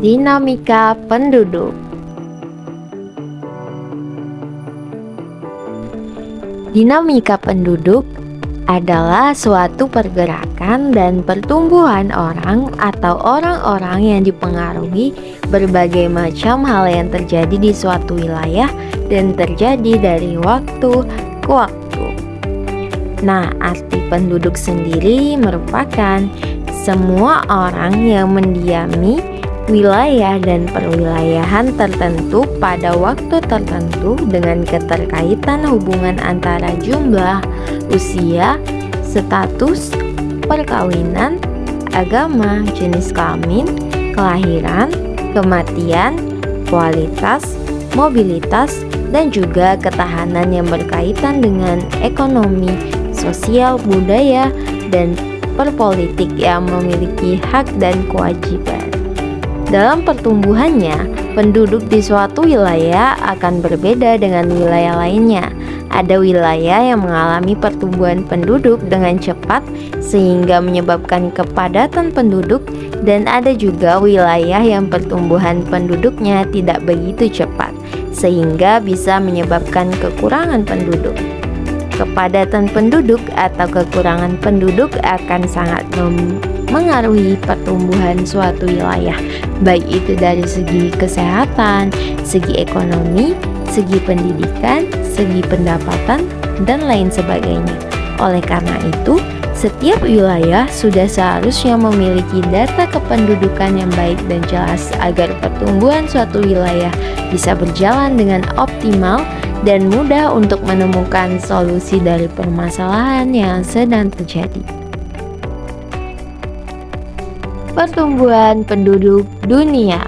Dinamika penduduk. Dinamika penduduk adalah suatu pergerakan dan pertumbuhan orang atau orang-orang yang dipengaruhi berbagai macam hal yang terjadi di suatu wilayah dan terjadi dari waktu ke waktu. Nah, arti penduduk sendiri merupakan semua orang yang mendiami wilayah dan perwilayahan tertentu pada waktu tertentu dengan keterkaitan hubungan antara jumlah, usia, status, perkawinan, agama, jenis kelamin, kelahiran, kematian, kualitas, mobilitas, dan juga ketahanan yang berkaitan dengan ekonomi, sosial, budaya, dan perpolitik yang memiliki hak dan kewajiban. Dalam pertumbuhannya, penduduk di suatu wilayah akan berbeda dengan wilayah lainnya. Ada wilayah yang mengalami pertumbuhan penduduk dengan cepat sehingga menyebabkan kepadatan penduduk, dan ada juga wilayah yang pertumbuhan penduduknya tidak begitu cepat sehingga bisa menyebabkan kekurangan penduduk. Kepadatan penduduk atau kekurangan penduduk akan sangat mengaruhi pertumbuhan suatu wilayah, baik itu dari segi kesehatan, segi ekonomi, segi pendidikan, segi pendapatan, dan lain sebagainya. Oleh karena itu, setiap wilayah sudah seharusnya memiliki data kependudukan yang baik dan jelas agar pertumbuhan suatu wilayah bisa berjalan dengan optimal dan mudah untuk menemukan solusi dari permasalahan yang sedang terjadi. Pertumbuhan penduduk dunia.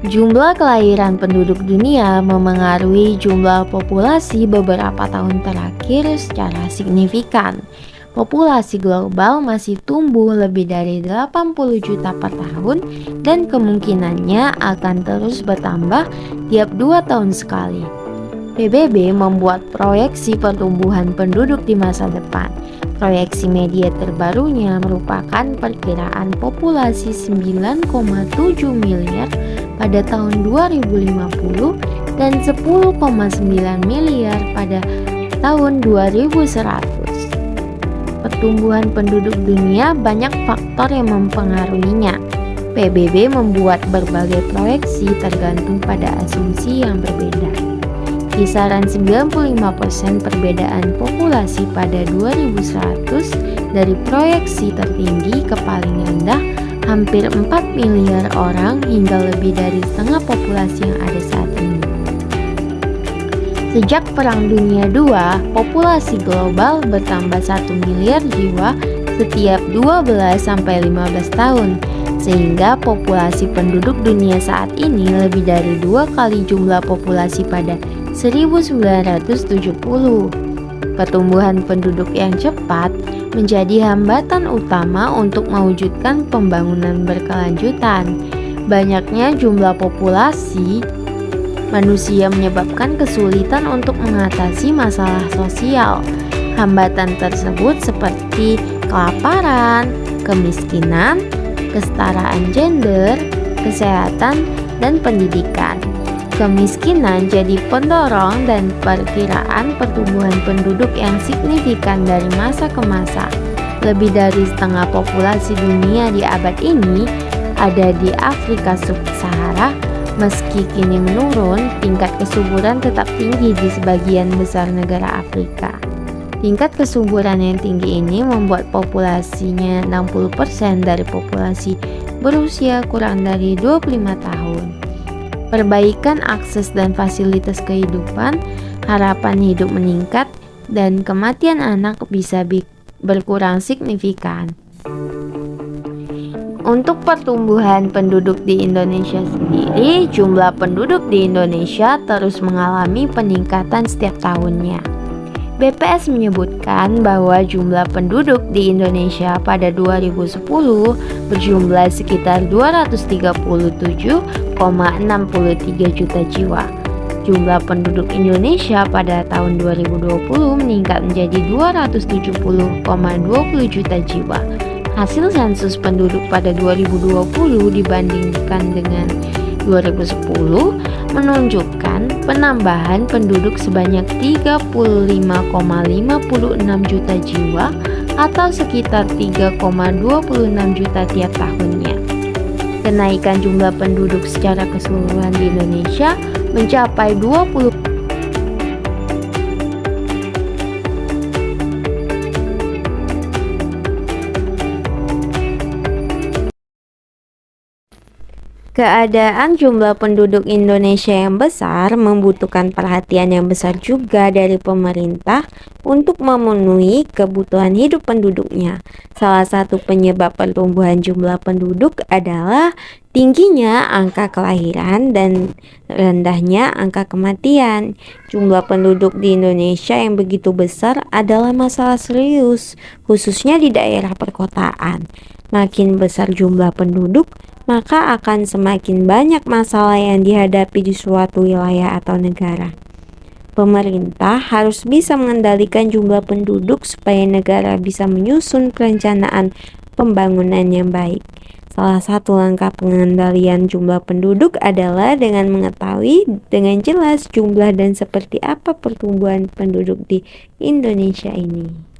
Jumlah kelahiran penduduk dunia memengaruhi jumlah populasi beberapa tahun terakhir secara signifikan. Populasi global masih tumbuh lebih dari 80 juta per tahun dan kemungkinannya akan terus bertambah tiap 2 tahun sekali. PBB membuat proyeksi pertumbuhan penduduk di masa depan. Proyeksi media terbarunya merupakan perkiraan populasi 9,7 miliar pada tahun 2050 dan 10,9 miliar pada tahun 2100. Pertumbuhan penduduk dunia banyak faktor yang mempengaruhinya. PBB membuat berbagai proyeksi tergantung pada asumsi yang berbeda. Kisaran 95% perbedaan populasi pada 2100 dari proyeksi tertinggi ke paling rendah hampir 4 miliar orang hingga lebih dari setengah populasi yang ada saat ini. Sejak Perang Dunia II, populasi global bertambah 1 miliar jiwa setiap 12-15 tahun, sehingga populasi penduduk dunia saat ini lebih dari 2 kali jumlah populasi pada 1970. Pertumbuhan penduduk yang cepat menjadi hambatan utama untuk mewujudkan pembangunan berkelanjutan. Banyaknya jumlah populasi manusia menyebabkan kesulitan untuk mengatasi masalah sosial. Hambatan tersebut seperti kelaparan, kemiskinan, kesetaraan gender, kesehatan, dan pendidikan. Kemiskinan jadi pendorong dan perkiraan pertumbuhan penduduk yang signifikan dari masa ke masa. Lebih dari setengah populasi dunia di abad ini ada di Afrika Sub-Sahara. Meski kini menurun, tingkat kesuburan tetap tinggi di sebagian besar negara Afrika. Tingkat kesuburan yang tinggi ini membuat populasinya 60% dari populasi berusia kurang dari 25 tahun. Perbaikan akses dan fasilitas kehidupan, harapan hidup meningkat, dan kematian anak bisa berkurang signifikan. Untuk pertumbuhan penduduk di Indonesia sendiri, jumlah penduduk di Indonesia terus mengalami peningkatan setiap tahunnya. BPS menyebutkan bahwa jumlah penduduk di Indonesia pada 2010 berjumlah sekitar 237,63 juta jiwa. Jumlah penduduk Indonesia pada tahun 2020 meningkat menjadi 270,20 juta jiwa. Hasil sensus penduduk pada 2020 dibandingkan dengan 2010 menunjukkan penambahan penduduk sebanyak 35,56 juta jiwa atau sekitar 3,26 juta tiap tahunnya. Kenaikan jumlah penduduk secara keseluruhan di Indonesia mencapai 20. Keadaan jumlah penduduk Indonesia yang besar membutuhkan perhatian yang besar juga dari pemerintah untuk memenuhi kebutuhan hidup penduduknya. Salah satu penyebab pertumbuhan jumlah penduduk adalah tingginya angka kelahiran dan rendahnya angka kematian. Jumlah penduduk di Indonesia yang begitu besar adalah masalah serius, khususnya di daerah perkotaan. Makin besar jumlah penduduk, maka akan semakin banyak masalah yang dihadapi di suatu wilayah atau negara. Pemerintah harus bisa mengendalikan jumlah penduduk supaya negara bisa menyusun perencanaan pembangunan yang baik. Salah satu langkah pengendalian jumlah penduduk adalah dengan mengetahui dengan jelas jumlah dan seperti apa pertumbuhan penduduk di Indonesia ini.